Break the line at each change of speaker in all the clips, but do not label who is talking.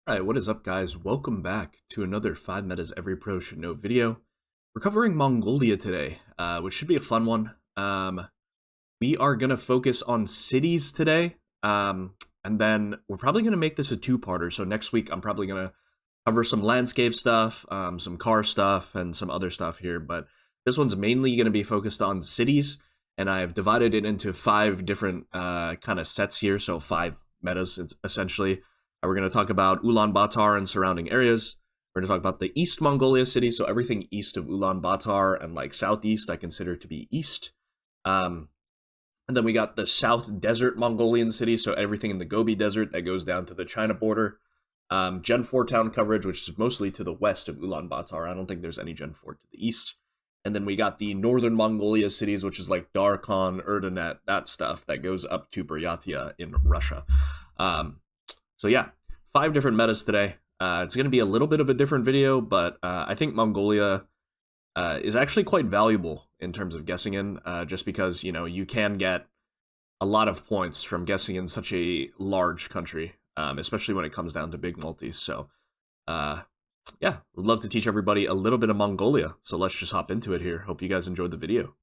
Alright, what is up guys? Welcome back to another 5 metas every pro should know video. We're covering Mongolia today, which should be a fun one. We are going to focus on cities today, and then we're probably going to make this a two-parter. So next week I'm probably going to cover some landscape stuff, some car stuff, and some other stuff here. But this one's mainly going to be focused on cities, and I've divided it into 5 different kind of sets here, so 5 metas essentially. We're going to talk about Ulaanbaatar and surrounding areas. We're going to talk about the East Mongolia city, so everything east of Ulaanbaatar and like southeast I consider to be east. And then we got the South Desert Mongolian city, so everything in the Gobi Desert that goes down to the China border. Gen 4 town coverage, which is mostly to the west of Ulaanbaatar. I don't think there's any Gen 4 to the east. And then we got the Northern Mongolia cities, which is like Darkhan, Erdenet, that stuff that goes up to Buryatia in Russia. So yeah, 5 different metas today. It's going to be a little bit of a different video, but I think Mongolia is actually quite valuable in terms of guessing in, just because, you know, you can get a lot of points from guessing in such a large country, especially when it comes down to big multis. So yeah, would love to teach everybody a little bit of Mongolia. So let's just hop into it here. Hope you guys enjoyed the video.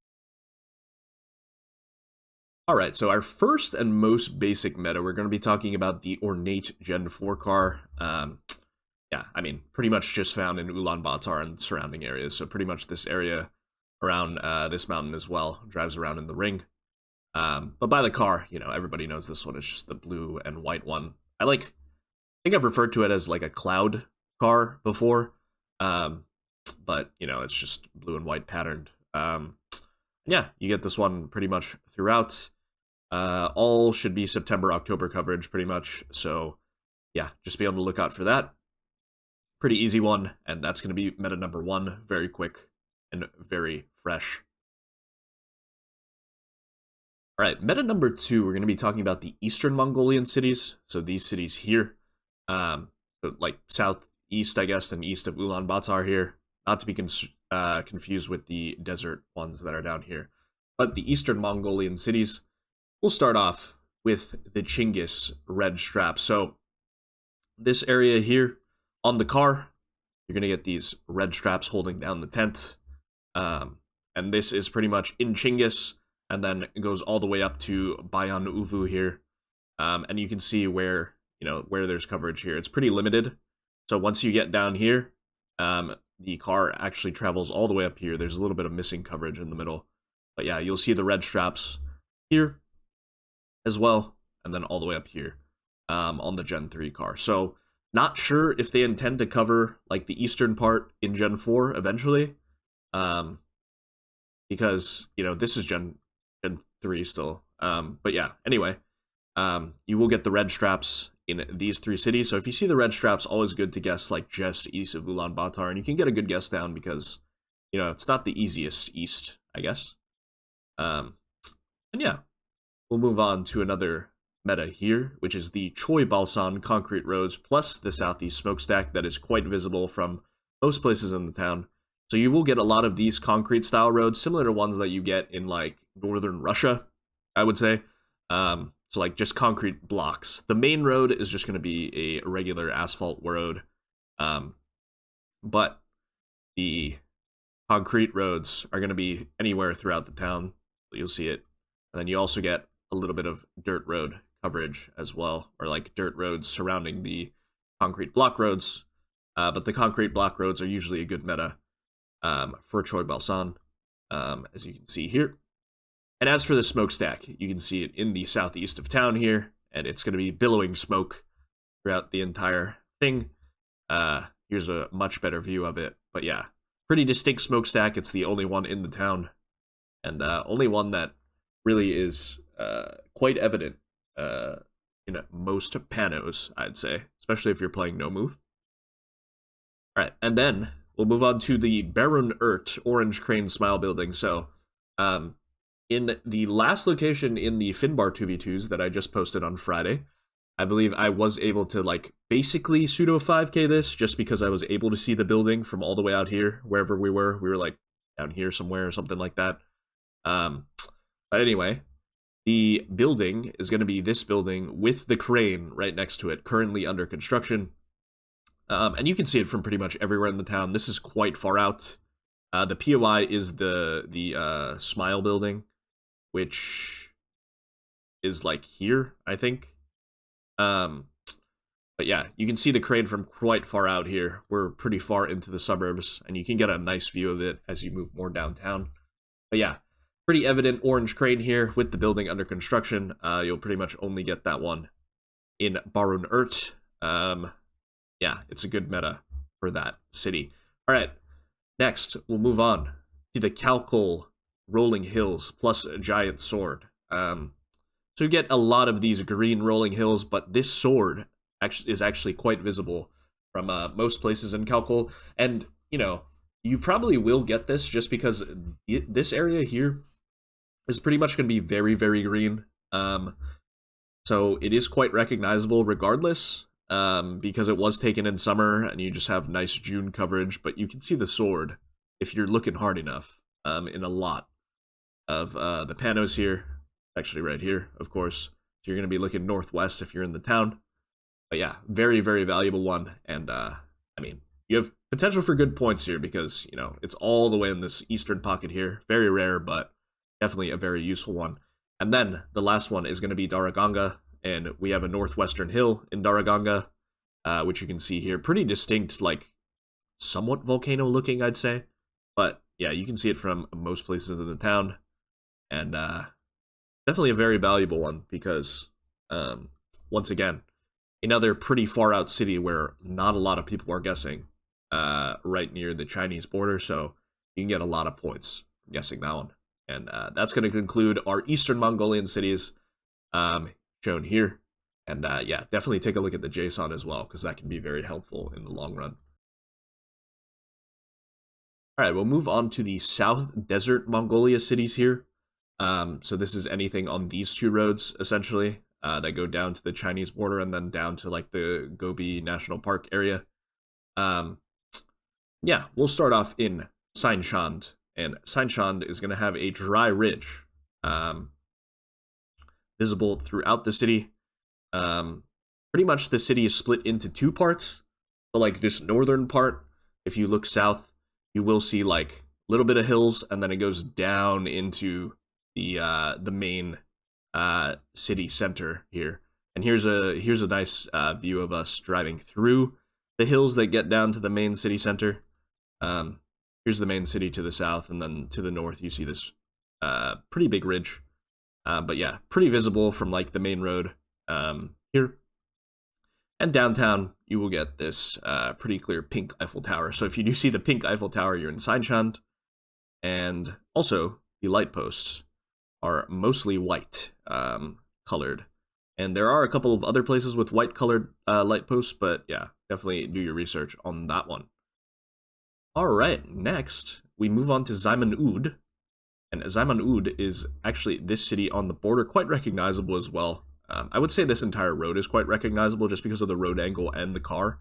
Alright, so our first and most basic meta, we're going to be talking about the ornate Gen 4 car. Yeah, I mean, pretty much just found in Ulaanbaatar and surrounding areas, so pretty much this area around this mountain as well, drives around in the ring. But by the car, you know, everybody knows this one is just the blue and white one. I think I've referred to it as like a cloud car before, but, you know, it's just blue and white patterned. Yeah, you get this one pretty much throughout. All should be September, October coverage pretty much. So yeah, just be on the lookout for that. Pretty easy one, and that's going to be meta number 1. Very quick and very fresh. Alright, meta number 2, we're going to be talking about the Eastern Mongolian cities. So these cities here, like southeast, I guess, and east of Ulaanbaatar here. Not to be confused with the desert ones that are down here. But the Eastern Mongolian cities, we'll start off with the Chinggis red strap. So this area here on the car, you're going to get these red straps holding down the tent. And this is pretty much in Chinggis, and then it goes all the way up to Bayan Uvu here. And you can see where, you know, where there's coverage here. It's pretty limited. So once you get down here, the car actually travels all the way up here. There's a little bit of missing coverage in the middle. But yeah, you'll see the red straps here as well, and then all the way up here on the Gen 3 car. So not sure if they intend to cover like the eastern part in Gen 4 eventually, because, you know, this is Gen 3 still. But yeah, anyway, you will get the red straps in these 3 cities. So if you see the red straps, always good to guess like just east of Ulaanbaatar, and you can get a good guess down because, you know, it's not the easiest east, I guess. And yeah, we'll move on to another meta here, which is the Choi Balsan concrete roads plus the southeast smokestack that is quite visible from most places in the town. So you will get a lot of these concrete style roads, similar to ones that you get in like northern Russia, I would say. So like just concrete blocks. The main road is just going to be a regular asphalt road. But the concrete roads are going to be anywhere throughout the town. You'll see it. And then you also get a little bit of dirt road coverage as well, or like dirt roads surrounding the concrete block roads. But the concrete block roads are usually a good meta for Choi Balsan, as you can see here. And as for the smokestack, you can see it in the southeast of town here, and it's going to be billowing smoke throughout the entire thing. Here's a much better view of it. But yeah, pretty distinct smokestack. It's the only one in the town, and only one that really is quite evident in most panos, I'd say, especially if you're playing no move. All right, and then we'll move on to the Baron Ert Orange Crane Smile Building. So, in the last location in the Finbar 2v2s that I just posted on Friday, I believe I was able to like basically pseudo 5k this just because I was able to see the building from all the way out here, wherever we were. We were like down here somewhere or something like that. But anyway, the building is going to be this building with the crane right next to it, currently under construction. And you can see it from pretty much everywhere in the town. This is quite far out. The POI is the Smile building, which is like here, I think. But yeah, you can see the crane from quite far out here. We're pretty far into the suburbs, and you can get a nice view of it as you move more downtown. But yeah, pretty evident orange crane here with the building under construction. You'll pretty much only get that one in Barun Urt. Yeah, it's a good meta for that city. All right, next we'll move on to the Kalkul Rolling Hills plus a giant sword. So you get a lot of these green rolling hills, but this sword is actually quite visible from most places in Kalkul. And, you know, you probably will get this just because this area here is pretty much going to be very, very green. So it is quite recognizable regardless, because it was taken in summer and you just have nice June coverage. But you can see the sword if you're looking hard enough in a lot of the panos here. Actually right here, of course. So you're going to be looking northwest if you're in the town. But yeah, very, very valuable one. And, I mean, you have potential for good points here because, you know, it's all the way in this eastern pocket here. Very rare, but definitely a very useful one. And then the last one is going to be Daraganga. And we have a northwestern hill in Daraganga, which you can see here. Pretty distinct, like, somewhat volcano-looking, I'd say. But, yeah, you can see it from most places in the town. And, definitely a very valuable one because, once again, another pretty far out city where not a lot of people are guessing, right near the Chinese border, so you can get a lot of points guessing that one. And that's going to conclude our Eastern Mongolian cities shown here. And yeah, definitely take a look at the JSON as well, because that can be very helpful in the long run. All right, we'll move on to the South Desert Mongolia cities here. So this is anything on these two roads, essentially. That go down to the Chinese border and then down to like the Gobi National Park area. Yeah, we'll start off in Sainshan, and Sainshan is going to have a dry ridge visible throughout the city. Pretty much the city is split into two parts, but like this northern part, if you look south, you will see like a little bit of hills, and then it goes down into the main city center here. And here's a nice view of us driving through the hills that get down to the main city center. Here's the main city to the south, and then to the north you see this pretty big ridge. But yeah, pretty visible from like the main road here. And downtown you will get this pretty clear pink Eiffel Tower. So if you do see the pink Eiffel Tower, you're in Sainshan. And also the light posts are mostly white colored, and there are a couple of other places with white colored light posts, but yeah, definitely do your research on that one. All right, next we move on to Zaiman Ud, and Zaiman Ud is actually this city on the border, quite recognizable as well. I would say this entire road is quite recognizable just because of the road angle and the car,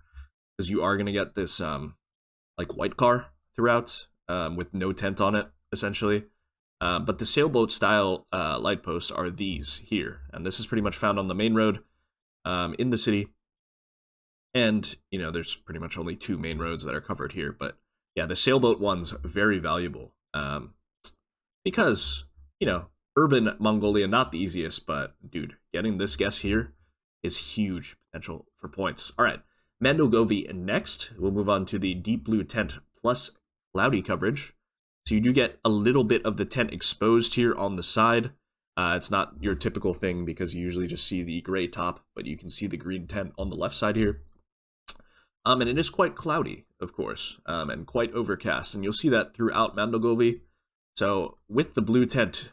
because you are going to get this like white car throughout with no tent on it, essentially. But the sailboat style light posts are these here, and this is pretty much found on the main road in the city. And, you know, there's pretty much only two main roads that are covered here, but yeah, the sailboat one's very valuable because, you know, urban Mongolia, not the easiest, but dude, getting this guess here is huge potential for points. All right, Mandogovi next. We'll move on to the deep blue tent plus cloudy coverage. So you do get a little bit of the tent exposed here on the side. It's not your typical thing because you usually just see the gray top, but you can see the green tent on the left side here. And it is quite cloudy, of course, and quite overcast. And you'll see that throughout Mandogovi. So with the blue tent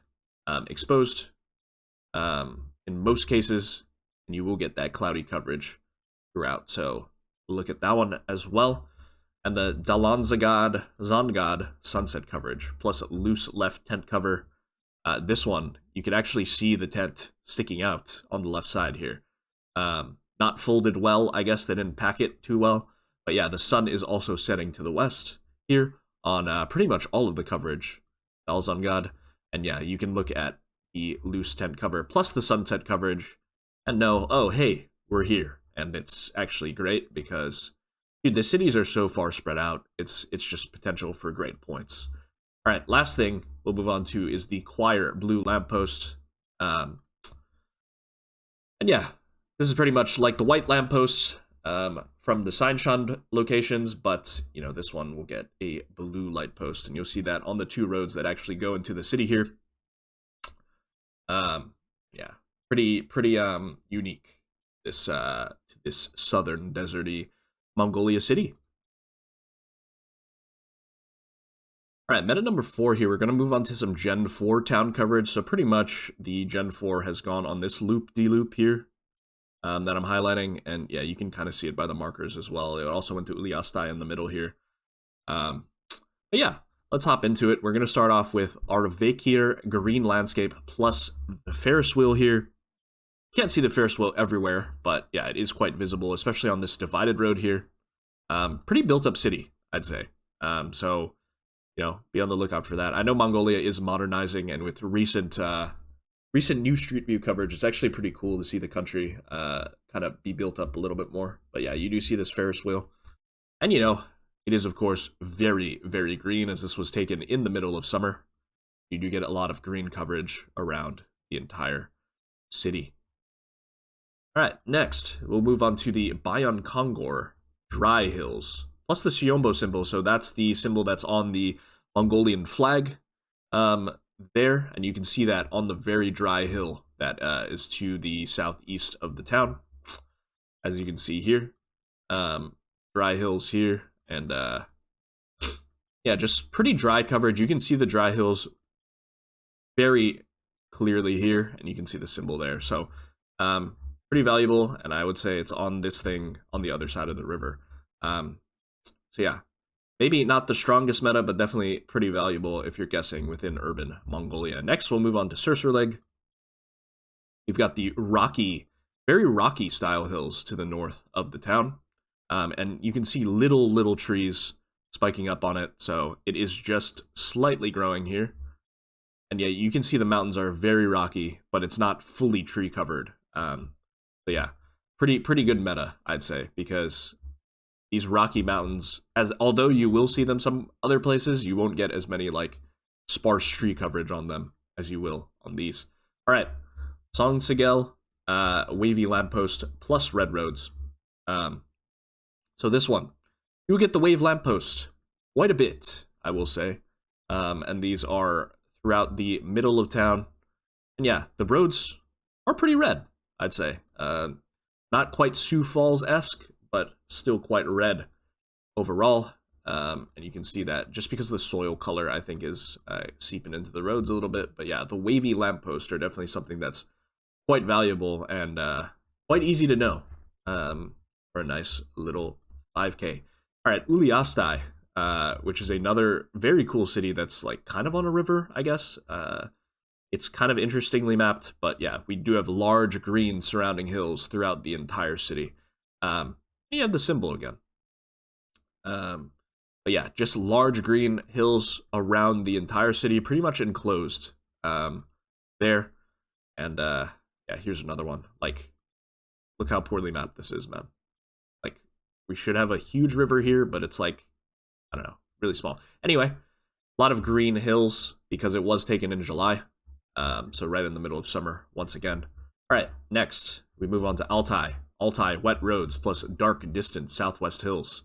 exposed, in most cases, and you will get that cloudy coverage throughout. So look at that one as well. And the Zangad sunset coverage, plus loose left tent cover. This one, you can actually see the tent sticking out on the left side here. Not folded well, I guess they didn't pack it too well. But yeah, the sun is also setting to the west here on pretty much all of the coverage, Zangad. And yeah, you can look at the loose tent cover, plus the sunset coverage, and know, oh, hey, we're here. And it's actually great because Dude, the cities are so far spread out. It's just potential for great points. All right, last thing we'll move on to is the Choir Blue Lamppost. And yeah, this is pretty much like the white lampposts from the Seinshan locations, but you know, this one will get a blue light post, and you'll see that on the 2 roads that actually go into the city here. Yeah, pretty unique, this this southern deserty Mongolia city. All right, meta number 4 here. We're going to move on to some Gen 4 town coverage. So pretty much the Gen 4 has gone on this loop-de-loop here that I'm highlighting. And yeah, you can kind of see it by the markers as well. It also went to Ulaanbaatar in the middle here. But yeah, let's hop into it. We're going to start off with our Vekir green landscape plus the Ferris wheel here. Can't see the Ferris wheel everywhere, but yeah, it is quite visible, especially on this divided road here. Pretty built-up city, I'd say. So, you know, be on the lookout for that. I know Mongolia is modernizing, and with recent new Street View coverage, it's actually pretty cool to see the country kind of be built up a little bit more. But yeah, you do see this Ferris wheel. And, you know, it is, of course, very, very green, as this was taken in the middle of summer. You do get a lot of green coverage around the entire city. All right, next, we'll move on to the Bayon Kongor Dry Hills, plus the Siombo symbol. So that's the symbol that's on the Mongolian flag there, and you can see that on the very dry hill that is to the southeast of the town, as you can see here. Dry hills here, and yeah, just pretty dry coverage. You can see the dry hills very clearly here, and you can see the symbol there. So pretty valuable, and I would say it's on this thing on the other side of the river. So yeah, maybe not the strongest meta, but definitely pretty valuable if you're guessing within urban Mongolia. Next, we'll move on to Sursurleg. You've got the rocky, very rocky style hills to the north of the town, and you can see little trees spiking up on it, so it is just slightly growing here. And yeah, you can see the mountains are very rocky, but it's not fully tree covered. But yeah, pretty good meta, I'd say, because these rocky mountains, although you will see them some other places, you won't get as many like sparse tree coverage on them as you will on these. All right, Song Sigel, wavy lamppost plus red roads. So this one, you'll get the wave lamppost quite a bit, I will say, and these are throughout the middle of town. And yeah, the roads are pretty red, I'd say. Not quite Sioux Falls-esque, but still quite red overall. And you can see that just because the soil color, I think, is seeping into the roads a little bit. But yeah, the wavy lampposts are definitely something that's quite valuable and quite easy to know for a nice little 5K. All right, Ulaanbaatar, which is another very cool city that's like kind of on a river, I guess. It's kind of interestingly mapped, but yeah, we do have large green surrounding hills throughout the entire city. You have the symbol again. But yeah, just large green hills around the entire city, pretty much enclosed there. And yeah, here's another one. Like, look how poorly mapped this is, man. Like, we should have a huge river here, but it's like, I don't know, really small. Anyway, a lot of green hills because it was taken in July. So right in the middle of summer, once again. All right, next, we move on to Altai. Altai, wet roads plus dark, distant southwest hills.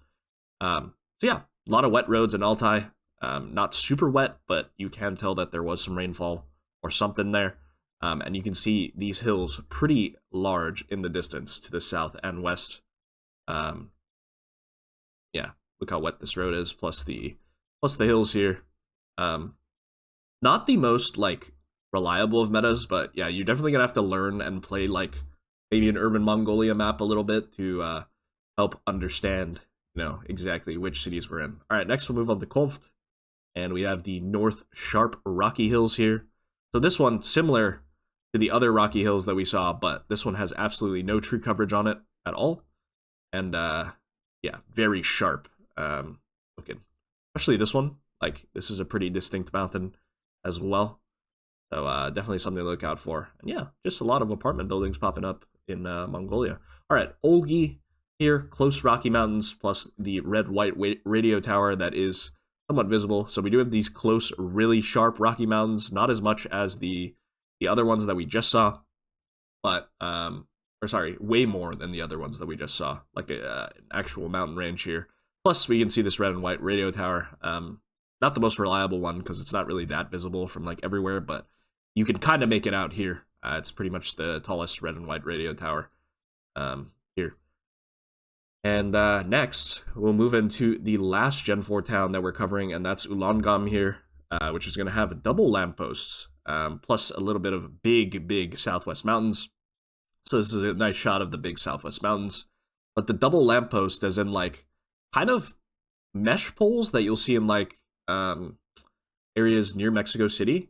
So yeah, a lot of wet roads in Altai. Not super wet, but you can tell that there was some rainfall or something there. And you can see these hills pretty large in the distance to the south and west. Yeah, look how wet this road is, plus the hills here. Not the most, like, reliable of metas, but yeah, you're definitely gonna have to learn and play like maybe an urban Mongolia map a little bit to help understand, you know, exactly which cities we're in. All right, next we'll move on to Kolft, and we have the North Sharp Rocky Hills here. So this one similar to the other rocky hills that we saw, but this one has absolutely no tree coverage on it at all, and yeah, very sharp looking. Especially this one, like this is a pretty distinct mountain as well. So definitely something to look out for. And yeah, just a lot of apartment buildings popping up in Mongolia. All right, Olgi, here, close Rocky Mountains, plus the red-white radio tower that is somewhat visible. So we do have these close, really sharp Rocky Mountains, not as much as the other ones that we just saw, but or sorry, way more than the other ones that we just saw, like an actual mountain range here. Plus, we can see this red and white radio tower. Not the most reliable one because it's not really that visible from like everywhere, but you can kind of make it out here. It's pretty much the tallest red and white radio tower here. And next, we'll move into the last Gen 4 town that we're covering, and that's Ulaanbaatar here, which is going to have double lampposts, plus a little bit of big Southwest Mountains. So this is a nice shot of the big Southwest Mountains. But the double lamppost, as in like kind of mesh poles that you'll see in like areas near Mexico City,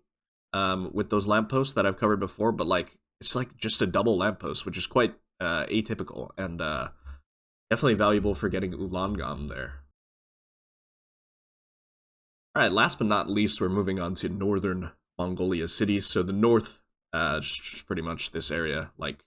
with those lampposts that I've covered before, but like it's like just a double lamppost, which is quite atypical and definitely valuable for getting Ulaanbaatar there. All right, last but not least, we're moving on to northern Mongolia cities. So the north, just pretty much this area, like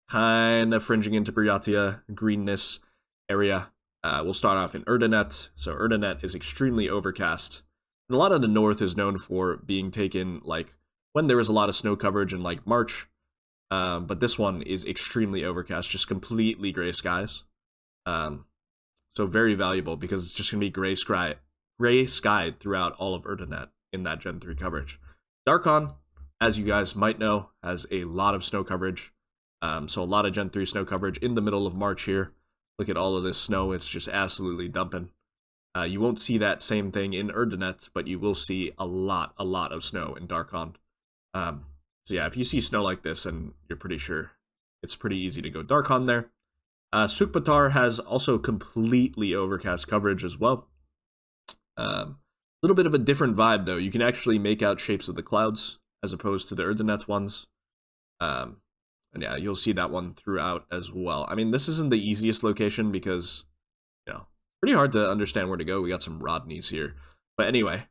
kind of fringing into Buryatia, greenness area. We'll start off in Erdenet. So Erdenet is extremely overcast. And a lot of the north is known for being taken like when there was a lot of snow coverage in like March. But this one is extremely overcast, just completely gray skies. So very valuable because it's just going to be gray skied throughout all of Erdenet in that Gen 3 coverage. Darkon, as you guys might know, has a lot of snow coverage. So a lot of Gen 3 snow coverage in the middle of March here. Look at all of this snow. It's just absolutely dumping. You won't see that same thing in Erdenet, but you will see a lot of snow in Darkon. So yeah, if you see snow like this, and you're pretty sure it's pretty easy to go Darkon there. Sukbatar has also completely overcast coverage as well. A little bit of a different vibe, though. You can actually make out shapes of the clouds, as opposed to the Erdenet ones. And yeah, you'll see that one throughout as well. I mean, this isn't the easiest location because, you know, pretty hard to understand where to go. We got some Rodneys here. But anyway,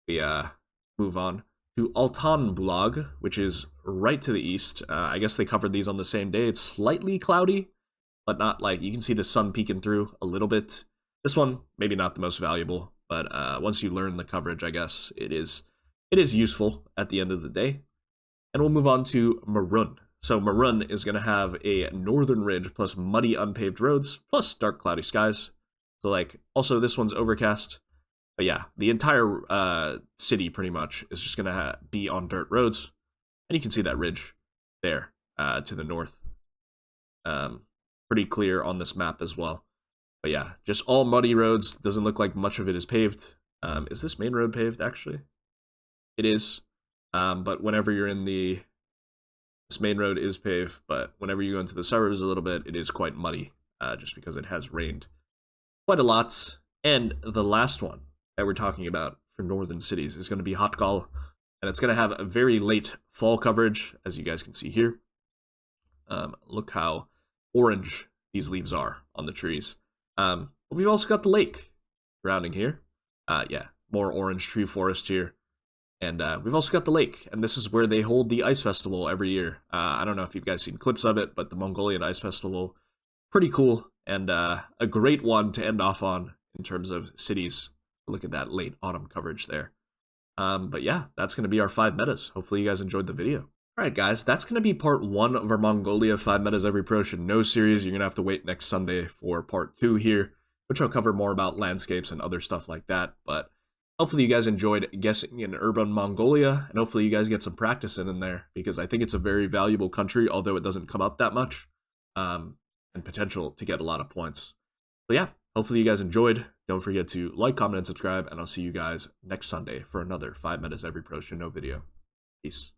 we move on to Ulaanbaatar, which is right to the east. I guess they covered these on the same day. It's slightly cloudy, but not like, you can see the sun peeking through a little bit. This one, maybe not the most valuable, but once you learn the coverage, I guess it is useful at the end of the day. And we'll move on to Marun. So Marun is going to have a northern ridge plus muddy unpaved roads plus dark cloudy skies. So like, also this one's overcast. But yeah, the entire city pretty much is just going to be on dirt roads. And you can see that ridge there to the north. Pretty clear on this map as well. But yeah, just all muddy roads. Doesn't look like much of it is paved. Is this main road paved, actually? It is. But whenever you're in this main road is paved, but whenever you go into the suburbs a little bit, it is quite muddy, just because it has rained quite a lot. And the last one that we're talking about for northern cities is going to be Hotkal, and it's going to have a very late fall coverage, as you guys can see here. Look how orange these leaves are on the trees. But we've also got the lake surrounding here. Yeah, more orange tree forest here. And we've also got the lake, and this is where they hold the Ice Festival every year. I don't know if you've guys seen clips of it, but the Mongolian Ice Festival, pretty cool, and a great one to end off on in terms of cities. Look at that late autumn coverage there. But yeah, that's going to be our 5 metas. Hopefully you guys enjoyed the video. Alright guys, that's going to be part 1 of our Mongolia 5 metas every pro should know series. You're going to have to wait next Sunday for part 2 here, which I'll cover more about landscapes and other stuff like that, but hopefully you guys enjoyed guessing in urban Mongolia, and hopefully you guys get some practice in there, because I think it's a very valuable country, although it doesn't come up that much, and potential to get a lot of points. So yeah, hopefully you guys enjoyed. Don't forget to like, comment, and subscribe, and I'll see you guys next Sunday for another 5 metas every pro should know video. Peace.